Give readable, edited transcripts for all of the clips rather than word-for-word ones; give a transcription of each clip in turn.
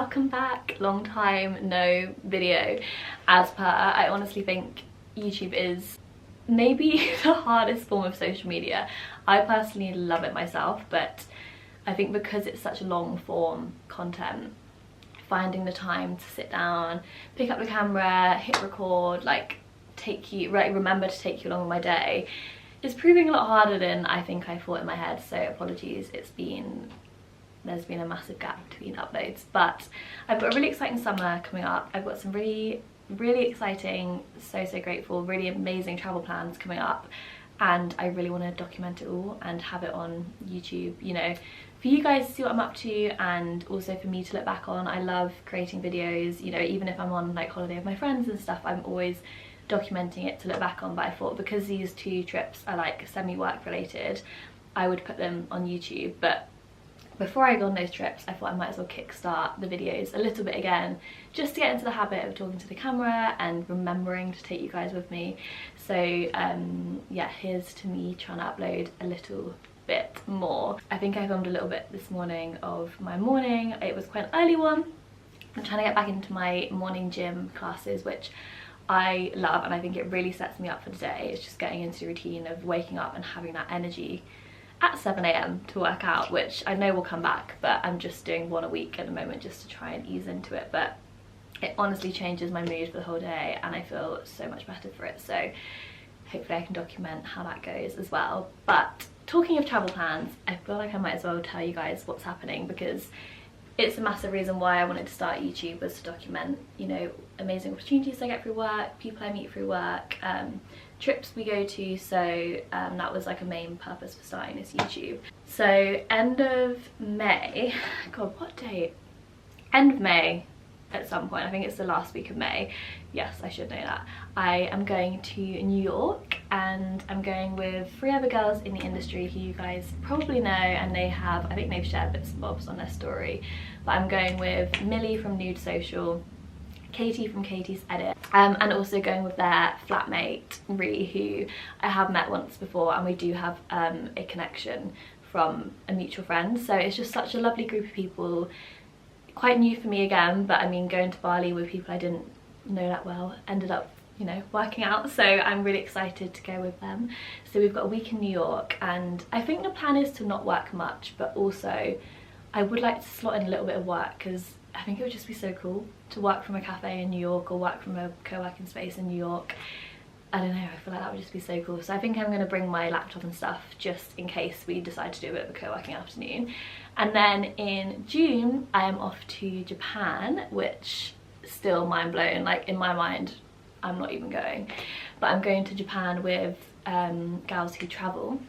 welcome back. Long time no video as per. I honestly think YouTube is maybe the hardest form of social media. I personally love it myself, but I think because it's such a long form content, finding the time to sit down, pick up the camera, hit record, like remember to take you along with my day is proving a lot harder than I think I thought in my head. So apologies, there's been a massive gap between uploads, but I've got a really exciting summer coming up. I've got some really exciting, so grateful, really amazing travel plans coming up, and I really want to document it all and have it on YouTube, you know, for you guys to see what I'm up to, and also for me to look back on. I love creating videos, you know, even if I'm on like holiday with my friends and stuff, I'm always documenting it to look back on. But I thought because these two trips are like semi-work related, I would put them on YouTube. But before I go on those trips, I thought I might as well kickstart the videos a little bit again, just to get into the habit of talking to the camera and remembering to take you guys with me. So yeah, here's to me trying to upload a little bit more. I think I filmed a little bit this morning of my morning. It was quite an early one. I'm trying to get back into my morning gym classes, which I love, and I think it really sets me up for the day. It's just getting into the routine of waking up and having that energy at 7 AM to work out, which I know will come back, but I'm just doing one a week at the moment just to try and ease into it. But it honestly changes my mood for the whole day and I feel so much better for it. So hopefully I can document how that goes as well. But talking of travel plans, I feel like I might as well tell you guys what's happening, because it's a massive reason why I wanted to start YouTube, was to document, you know, amazing opportunities I get through work, people I meet through work, trips we go to. So that was like a main purpose for starting this YouTube. So end of May, god, what date? End of May at some point, I think it's the last week of May. Yes, I should know that. I am going to New York, and I'm going with 3 other girls in the industry who you guys probably know, and they have, I think they've shared bits and bobs on their story. But I'm going with Millie from Nude Social, Katie from Katie's Edit, and also going with their flatmate Ree, who I have met once before, and we do have a connection from a mutual friend. So it's just such a lovely group of people, quite new for me again, but I mean, going to Bali with people I didn't know that well ended up, you know, working out. So I'm really excited to go with them. So we've got a week in New York, and I think the plan is to not work much, but also I would like to slot in a little bit of work, because I think it would just be so cool to work from a cafe in New York or work from a co-working space in New York. I don't know, I feel like that would just be so cool. So I think I'm going to bring my laptop and stuff just in case we decide to do a bit of a co-working afternoon. And then in June I am off to Japan, which is still mind blown. Like, in my mind I'm not even going, but I'm going to Japan with Gals Who Travel.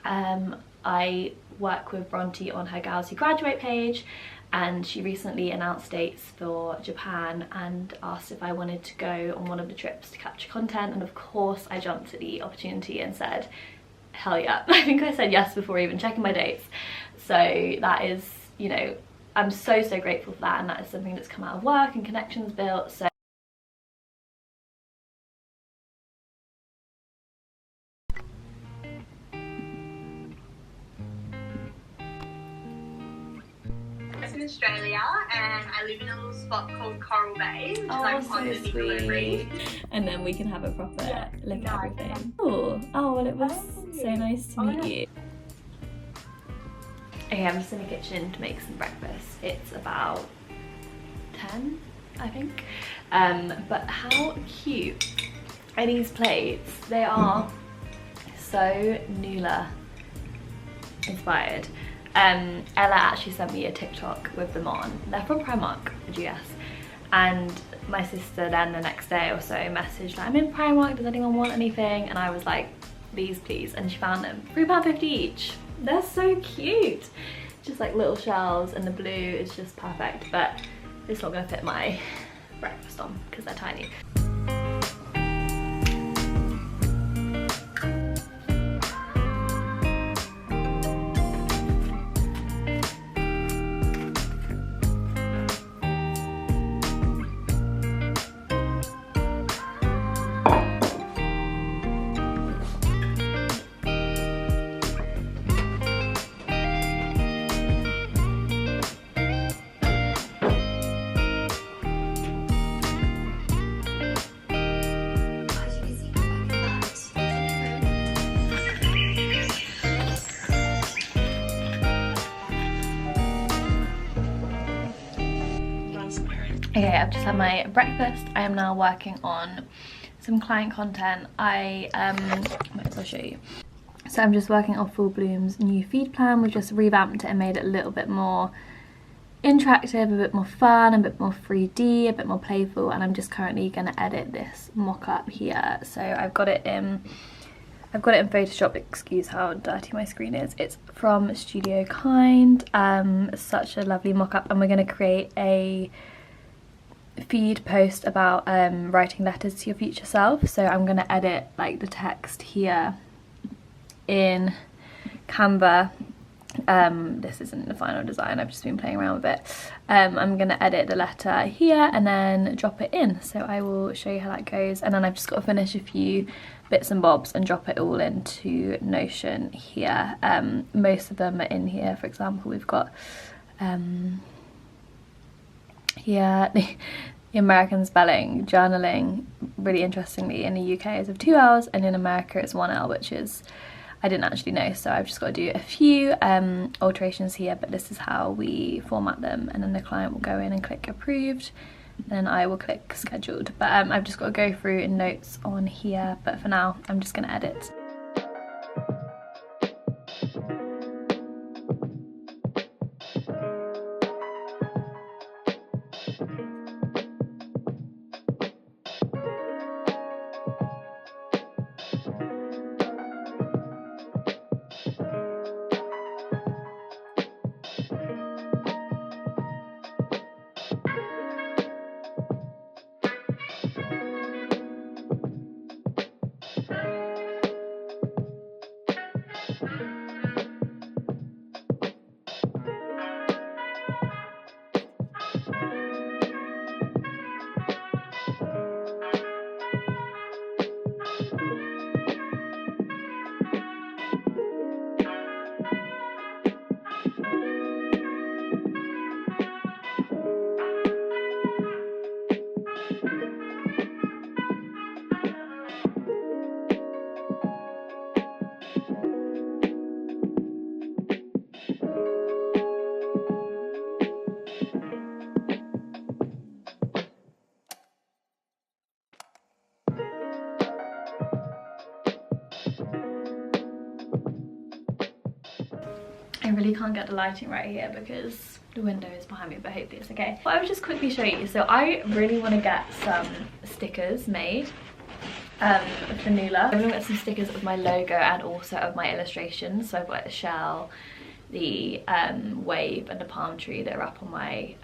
I work with Bronte on her Gals Who Graduate page, and she recently announced dates for Japan and asked if I wanted to go on one of the trips to capture content, and of course I jumped at the opportunity and said hell yeah. I think I said yes before even checking my dates. So that is, you know, I'm so grateful for that, and that is something that's come out of work and connections built. So in Australia, and I live in a little spot called Coral Bay, which is like on the Nicola Reef. And then we can have a proper look at everything. Oh, well, it was so nice to meet you. Okay, I'm just in the kitchen to make some breakfast. It's about 10, I think. But how cute are these plates? They are so Nula inspired. Ella actually sent me a TikTok with them on. They're from Primark, would you guess? And my sister then the next day or so messaged like, I'm in Primark, does anyone want anything? And I was like, these please, and she found them. £3.50 each. They're so cute. Just like little shells, and the blue is just perfect, but it's not gonna fit my breakfast on because they're tiny. Okay, I've just had my breakfast. I am now working on some client content. Might as well show you. So I'm just working on Full Bloom's new feed plan. We've just revamped it and made it a little bit more interactive, a bit more fun, a bit more 3D, a bit more playful, and I'm just currently going to edit this mock-up here. So I've got it in Photoshop. Excuse how dirty my screen is. It's from Studio Kind. Such a lovely mock-up, and we're going to create a feed post about writing letters to your future self. So I'm going to edit like the text here in Canva. This isn't the final design, I've just been playing around with it. I'm going to edit the letter here and then drop it in, so I will show you how that goes. And then I've just got to finish a few bits and bobs and drop it all into Notion here. Most of them are in here. For example, we've got here the American spelling. Journaling, really interestingly, in the UK is of 2 hours, and in America it's 1 hour, which is, I didn't actually know, so I've just got to do a few alterations here, but this is how we format them, and then the client will go in and click approved, and then I will click scheduled. But I've just got to go through in notes on here, but for now I'm just going to edit. I really can't get the lighting right here because the window is behind me, but hopefully it's okay. But I will just quickly show you. So I really want to get some stickers made for Nula. I'm going to get some stickers of my logo and also of my illustrations. So I've got the shell, the wave and the palm tree that are up on my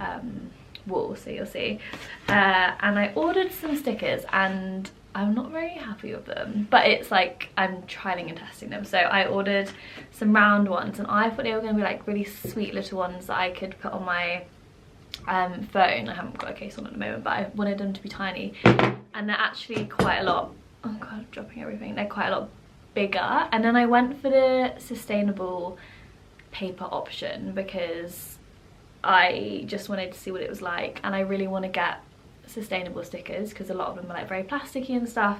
wall, so you'll see. And I ordered some stickers and I'm not very happy with them, but it's like I'm trialing and testing them. So I ordered some round ones and I thought they were going to be like really sweet little ones that I could put on my phone. I haven't got a case on at the moment, but I wanted them to be tiny, and they're actually quite a lot, oh god, I'm dropping everything, they're quite a lot bigger. And then I went for the sustainable paper option because I just wanted to see what it was like, and I really want to get sustainable stickers because a lot of them are like very plasticky and stuff,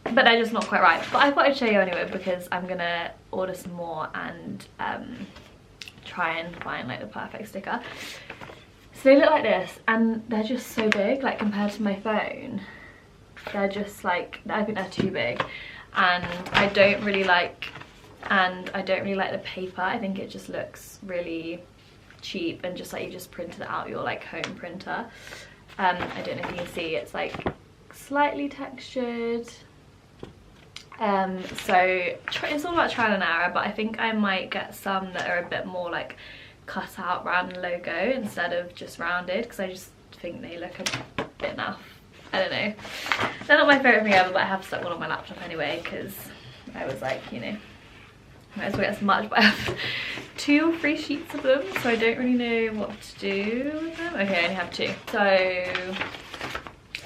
but they're just not quite right. But I thought I'd show you anyway because I'm gonna order some more and try and find like the perfect sticker. So they look like this, and they're just so big, like compared to my phone they're just like, I think they're too big, and I don't really like the paper. I think it just looks really cheap and just like you just printed it out your like home printer. I don't know if you can see, it's like slightly textured. So it's all about trial and error, but I think I might get some that are a bit more like cut out around the logo instead of just rounded, because I just think they look a bit naff. I don't know. They're not my favourite thing ever, but I have stuck one on my laptop anyway because I was like, you know, might as well get as much, but I have 2 or 3 sheets of them, so I don't really know what to do with them. Okay, I only have 2, so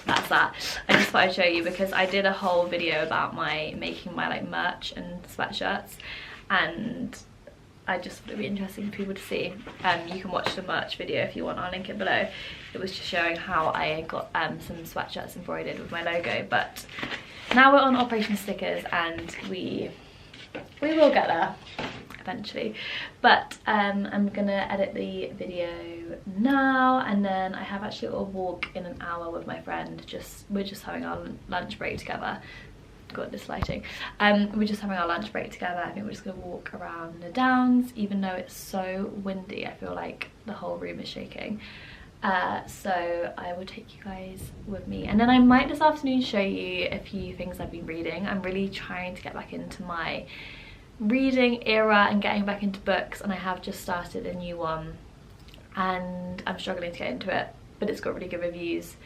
that's that. I just thought I'd show you because I did a whole video about making my like merch and sweatshirts, and I just thought it'd be interesting for people to see. You can watch the merch video if you want, I'll link it below. It was just showing how I got some sweatshirts embroidered with my logo. But now we're on Operation Stickers, and we will get there eventually. But I'm gonna edit the video now, and then I have actually a walk in an hour with my friend. We're just having our lunch break together. God, this lighting. We're just having our lunch break together. I think we're just gonna walk around the downs, even though it's so windy. I feel like the whole room is shaking. So I will take you guys with me, and then I might this afternoon show you a few things I've been reading. I'm really trying to get back into my reading era and getting back into books, and I have just started a new one and I'm struggling to get into it, but it's got really good reviews,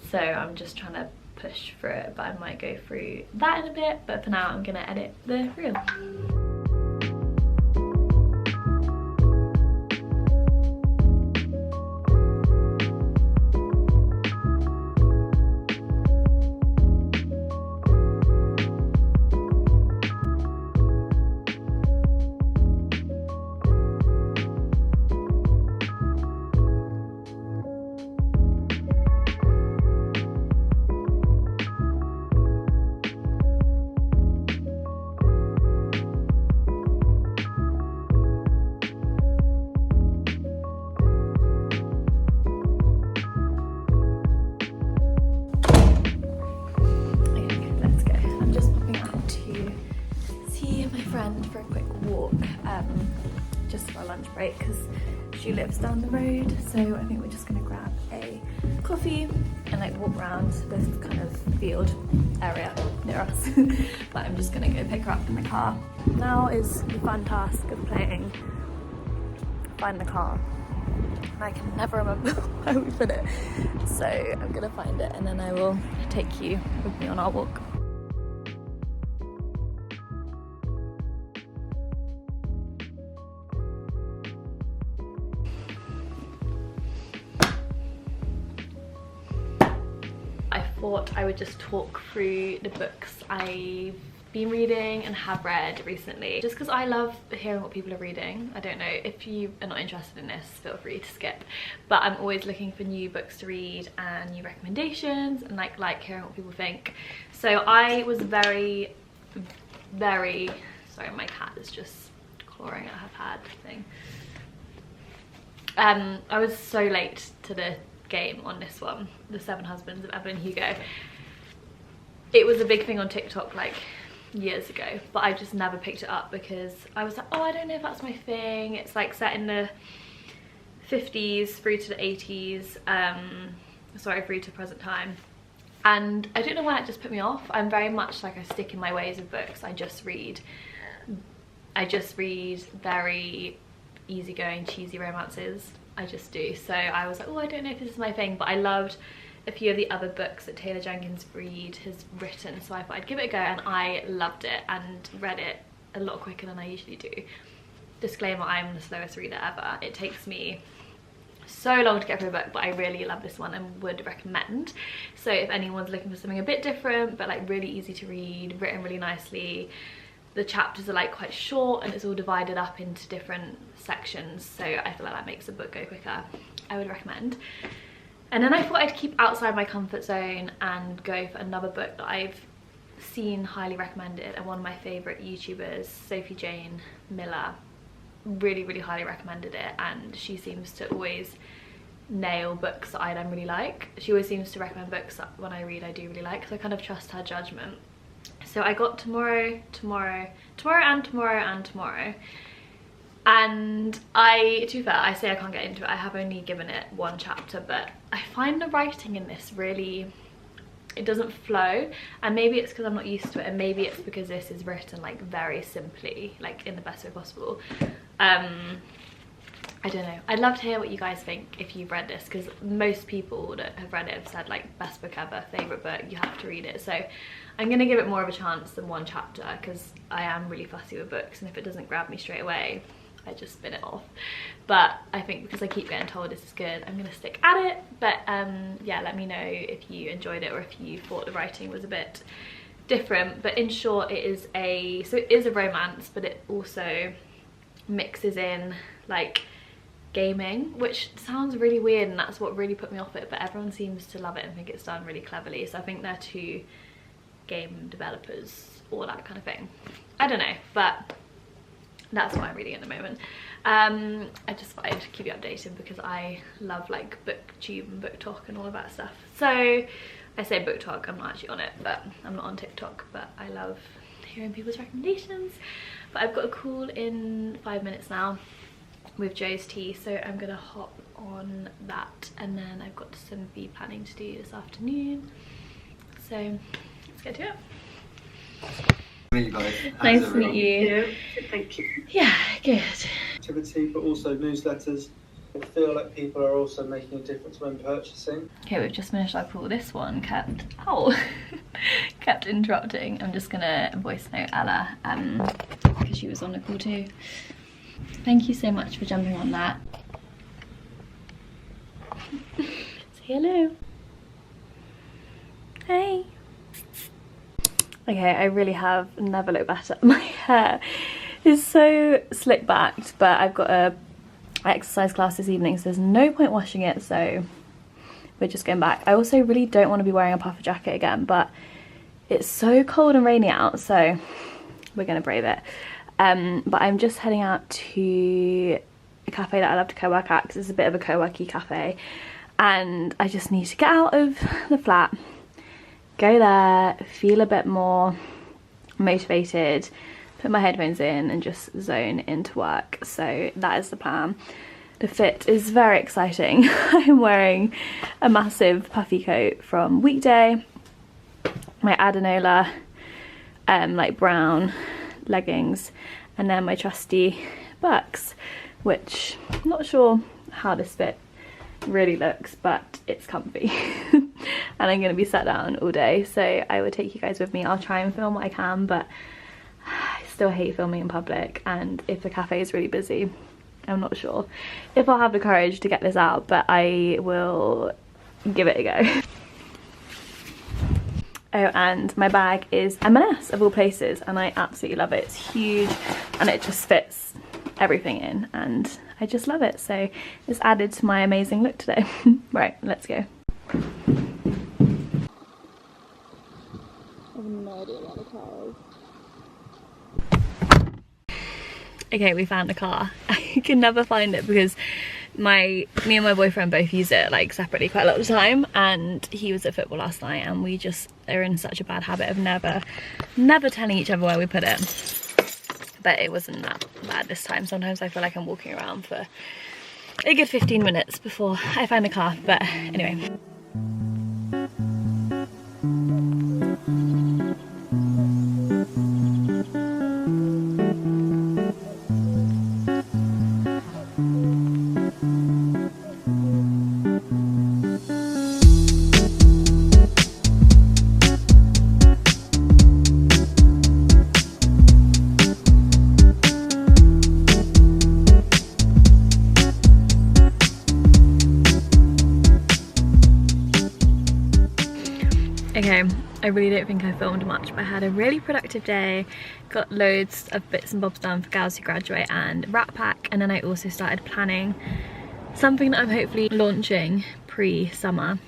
so I'm just trying to push through it. But I might go through that in a bit, but for now I'm gonna edit the reel. For a quick walk, just for our lunch break, because she lives down the road, so I think we're just gonna grab a coffee and like walk around this kind of field area near us. But I'm just gonna go pick her up in the car. Now is the fun task of find the car, and I can never remember where we put it, so I'm gonna find it and then I will take you with me on our walk. I thought I would just talk through the books I've been reading and have read recently, just because I love hearing what people are reading. I don't know, if you are not interested in this, feel free to skip, but I'm always looking for new books to read and new recommendations, and like hearing what people think. So I was very sorry, my cat is just clawing at her pad thing. I was so late to the game on this one, The 7 Husbands of Evelyn Hugo. It was a big thing on TikTok like years ago, but I just never picked it up because I was like, oh, I don't know if that's my thing. It's like set in the 50s through to the 80s, sorry, through to present time, and I don't know why it just put me off. I'm very much like, I stick in my ways of books. I just read very easygoing, cheesy romances. I just do. So I was like, oh, I don't know if this is my thing, but I loved a few of the other books that Taylor Jenkins Reid has written, so I thought I'd give it a go, and I loved it and read it a lot quicker than I usually do. Disclaimer, I'm the slowest reader ever. It takes me so long to get through a book, but I really love this one and would recommend. So if anyone's looking for something a bit different but like really easy to read, written really nicely, the chapters are like quite short and it's all divided up into different sections, so I feel like that makes the book go quicker, I would recommend. And then I thought I'd keep outside my comfort zone and go for another book that I've seen highly recommended, and one of my favourite YouTubers, Sophie Jane Miller, really highly recommended it, and she seems to always nail books that I then really like. She always seems to recommend books that when I read I do really like, so I kind of trust her judgment. So I got tomorrow, and to be fair, I say I can't get into it. I have only given it one chapter, but I find the writing in this really, it doesn't flow, and maybe it's because I'm not used to it, and maybe it's because this is written like very simply, like in the best way possible. I don't know. I'd love to hear what you guys think if you've read this, because most people that have read it have said like best book ever, favourite book, you have to read it. So I'm gonna give it more of a chance than one chapter, because I am really fussy with books, and if it doesn't grab me straight away, I just spin it off. But I think because I keep getting told this is good, I'm gonna stick at it. But yeah, let me know if you enjoyed it or if you thought the writing was a bit different. But in short, it is a romance, but it also mixes in like gaming, which sounds really weird, and that's what really put me off it, but everyone seems to love it and think it's done really cleverly. So I think they're two game developers or that kind of thing. I don't know, but That's what I'm reading at the moment. I just thought I'd keep you updated because I love like booktube and book talk and all of that stuff. So I say book talk, I'm not actually on it, but I'm not on TikTok, but I love hearing people's recommendations. But I've got a call in 5 minutes now with Joe's tea, so I'm gonna hop on that, and then I've got some feed planning to do this afternoon. So let's get to it. You guys. Nice to meet you. Thank you. Yeah, good. Activity, but also newsletters. I feel like people are also making a difference when purchasing. Okay, we've just finished our call. This one kept kept interrupting. I'm just gonna voice note Ella because she was on the call too. Thank you so much for jumping on that. Say hello. Hey. Okay, I really have never looked better. My hair is so slick backed, but I've got a exercise class this evening, so there's no point washing it, so we're just going back. I also really don't want to be wearing a puffer jacket again, but it's so cold and rainy out, so we're gonna brave it. But I'm just heading out to a cafe that I love to co-work at, because it's a bit of a co-worky cafe, and I just need to get out of the flat, go there, feel a bit more motivated, put my headphones in and just zone into work. So that is the plan. The fit is very exciting. I'm wearing a massive puffy coat from Weekday, my Adenola like brown leggings, and then my trusty Bucks, which I'm not sure how this fit really looks, but it's comfy. And I'm going to be sat down all day, so I will take you guys with me. I'll try and film what I can, but I still hate filming in public, and if the cafe is really busy, I'm not sure if I'll have the courage to get this out, but I will give it a go. Oh, and my bag is M&S of all places, and I absolutely love it. It's huge and it just fits everything in, and I just love it, so it's added to my amazing look today. Right, let's go. I have no idea where the car is. Okay, we found the car. I can never find it because me and my boyfriend both use it like separately quite a lot of the time, and he was at football last night, and we just are in such a bad habit of never telling each other where we put it. But it wasn't that bad this time. Sometimes I feel like I'm walking around for a good 15 minutes before I find the car, but anyway. Okay, I really don't think I filmed much, but I had a really productive day, got loads of bits and bobs done for girls who graduate and Rat Pack, and then I also started planning something that I'm hopefully launching pre-summer.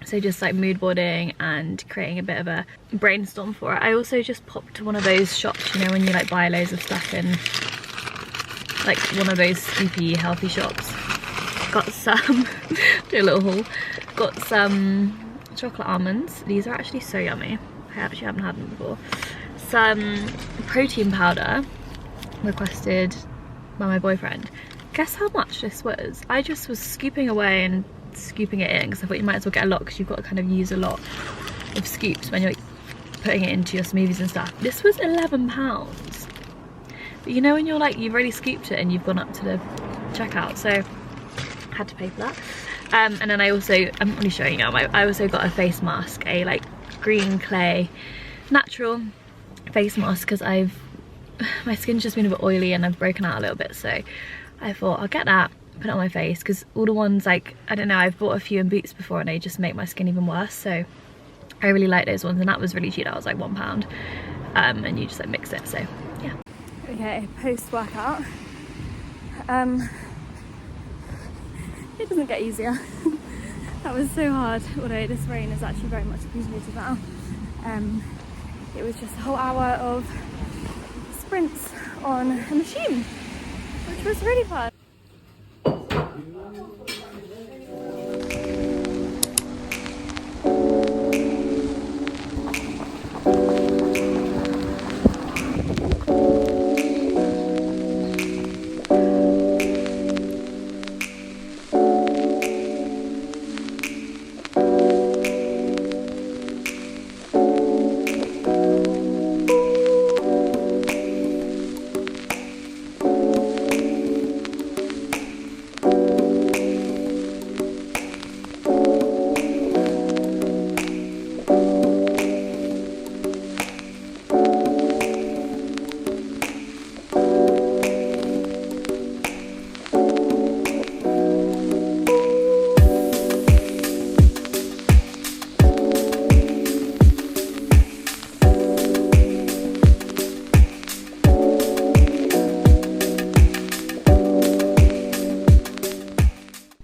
So just like mood boarding and creating a bit of a brainstorm for it. I also just popped to one of those shops, you know, when you like buy loads of stuff in like one of those sleepy healthy shops. Got some, do a little haul, got some chocolate almonds. These are actually so yummy. I actually haven't had them before. Some protein powder requested by my boyfriend. Guess how much this was? I just was scooping away and scooping it in because I thought you might as well get a lot, because you've got to kind of use a lot of scoops when you're putting it into your smoothies and stuff. This was £11. But you know when you're like, you've already scooped it and you've gone up to the checkout, so I had to pay for that. And then I also, I'm not really showing you now, I also got a face mask, a like green clay natural face mask, because my skin's just been a bit oily and I've broken out a little bit, so I thought I'll get that, put it on my face, because all the ones like, I don't know, I've bought a few in Boots before and they just make my skin even worse, so I really like those ones, and that was really cheap. That was like £1, and you just like mix it, so yeah. Okay, post workout, it doesn't get easier. That was so hard, although this rain is actually very much appreciated now. It was just a whole hour of sprints on a machine, which was really fun.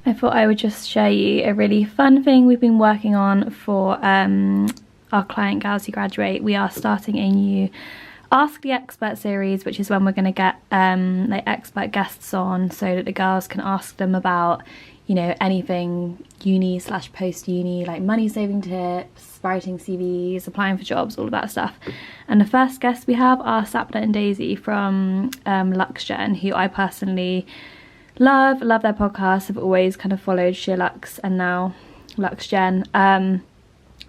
I thought I would just share you a really fun thing we've been working on for our client Gals Who Graduate. We are starting a new Ask the Expert series, which is when we're going to get like expert guests on so that the girls can ask them about, you know, anything uni / post uni, like money saving tips, writing CVs, applying for jobs, all of that stuff. And the first guests we have are Sapna and Daisy from LuxGen, who I personally love their podcast. I've always kind of followed SheerLuxe and now LuxGen, and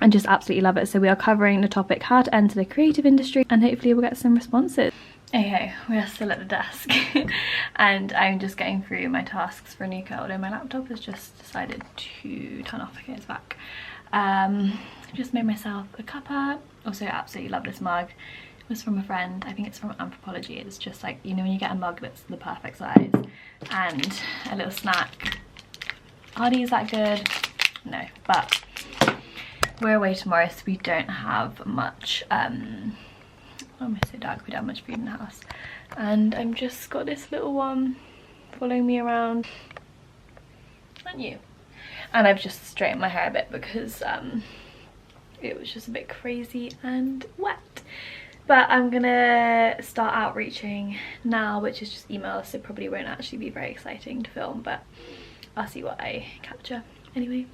just absolutely love it. So we are covering the topic how to enter the creative industry, and hopefully we'll get some responses. Okay, we are still at the desk and I'm just getting through my tasks for Anika, although my laptop has just decided to turn off. Okay, it's back. Just made myself a cuppa. Also absolutely love this mug. It was from a friend. I think it's from Anthropology. It's just like, you know, when you get a mug that's the perfect size. And a little snack. Are these that good? No, but we're away tomorrow, so we don't have much oh, I'm so dark, we don't have much food in the house. And I'm just got this little one following me around. And you. And I've just straightened my hair a bit because it was just a bit crazy and wet. But I'm gonna start outreaching now, which is just emails, so probably won't actually be very exciting to film, but I'll see what I capture anyway.